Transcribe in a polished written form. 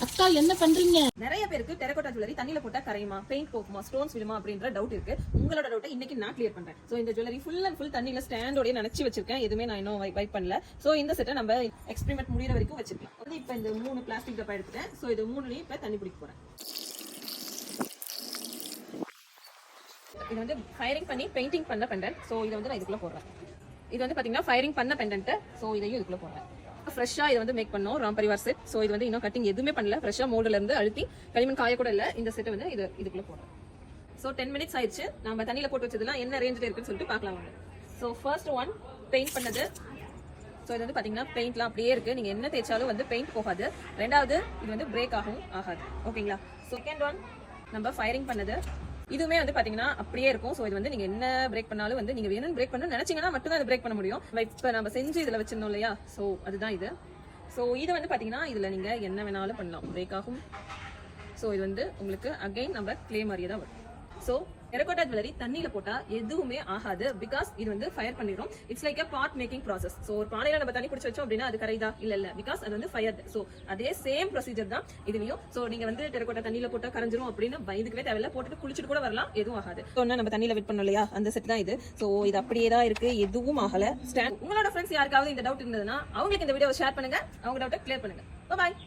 அக்கா என்ன பண்றீங்க? நிறைய பேருக்கு டெரகோட்டா ஜுவல்லரி தண்ணியில போட்டா கரையுமா, பெயிண்ட் போகுமா, ஸ்டோன்ஸ் விழுமா அப்படின்ற டவுட் இருக்கு. உங்களோட டவுட்டை இன்னைக்கு நான் கிளியர் பண்றேன். சோ இந்த ஜுவல்லரி ஃபுல் அண்ட் ஃபுல் தண்ணியில ஸ்டாண்டோடய நினைச்சு வச்சிருக்கேன். எதுவுமே நான் இன்னும் வைப் பண்ணல. சோ இந்த செட்டை நம்ம எக்ஸ்பெரிமெண்ட் முடியற வரைக்கும் வச்சிருக்கலாம். வந்து இப்போ இந்த 3 பிளாஸ்டிக் டப்பா எடுத்துட்டேன். சோ இது 3லையும் இப்போ தண்ணி பிடிக்க போறேன். இது வந்து ஃபயரிங் பண்ணி பெயிண்டிங் பண்ண பெண்டன்ட். சோ இதை வந்து நான் இதுக்குள்ள போடுறேன். இது வந்து பாத்தீங்கன்னா ஃபயரிங் பண்ண பெண்டன்ட். சோ இதையும் இதுக்குள்ள போடுறேன். ஃப்ரெஷ்ஷா இது வந்து மேக் பண்ணோம் ராம் பரிவார் செட். சோ இது வந்து இன்னும் கட்டிங் எதுவுமே பண்ணல. ஃப்ரெஷ்ஷா மோல்டுல இருந்து அழுத்தி களிமண் காய கூட இல்ல. இந்த செட் வந்து இதுக்குள்ள போடுறேன். சோ 10 மினிட்ஸ் ஆயிடுச்சு. நம்ம தண்ணியில போட்டு வச்சதெல்லாம் என்ன ரேஞ்சில் இருக்குன்னு சொல்லிட்டு பார்க்கலாம் வாங்க. சோ ஃபர்ஸ்ட் ஒன் பெயிண்ட் பண்ணது. ஸோ இது வந்து பார்த்தீங்கன்னா பெயிண்ட்லாம் அப்படியே இருக்கு. நீங்க என்ன தேய்ச்சாலும் வந்து பெயிண்ட் போகாது. ரெண்டாவது இது வந்து பிரேக் ஆகாது. ஓகேங்களா? செகண்ட் ஒன் நம்ம ஃபயரிங் பண்ணது. இதுவுமே வந்து பாத்தீங்கன்னா அப்படியே இருக்கும். சோ இது வந்து நீங்க என்ன பிரேக் பண்ணாலும் வந்து நீங்க வேணும்னு பிரேக் பண்ண நினைச்சீங்கன்னா மட்டும் தான் பிரேக் பண்ண முடியும். இப்ப நம்ம செஞ்சு இதுல வச்சிருந்தோம் இல்லையா? சோ அதுதான் இது. சோ இது வந்து பாத்தீங்கன்னா இதுல நீங்க என்ன வேணாலும் பண்ணலாம், பிரேக் ஆகும். சோ இது வந்து உங்களுக்கு அகைன் நம்ம கிளே மாதிரியே தான் வரும். சோ டெரகோட்டா ஜுவல்லரி தண்ணியில போட்டா எதுவுமே ஆகாது. பிகாஸ் இது வந்து ஃபயர் பண்ணிடும். It's like a pot making process. So ஒரு பானையில நம்ம தண்ணி பிடிச்சு வச்சோம் அப்படின்னா அது கரைதா? இல்ல. பிகாஸ் அது வந்து ஃபயர். சோ அதே சேம் ப்ரொசீஜர் தான் இதுலயும். சோ நீங்க வந்து டெரகோட்டா தண்ணியில போட்டா கரைஞ்சிரும் அப்படின்னு பயந்துக்கவே தேவையில்ல. போட்டுட்டு குளிச்சுட்டு கூட வரலாம், எதுவும் ஆகாது. சொன்னா நம்ம தண்ணியில வெட் பண்ணோம் இல்லையா? அந்த செட் தான் இது. சோ இது அப்படியே தான் இருக்கு, எதுவும் ஆகல. ஸ்டாண்ட். உங்களோட ஃப்ரெண்ட்ஸ் யாருக்காவது இந்த டவுட் இருந்ததுன்னா அவங்களுக்கு இந்த வீடியோ ஷேர் பண்ணுங்க, அவங்க டவுட்டை கிளியர் பண்ணுங்க. பாய்.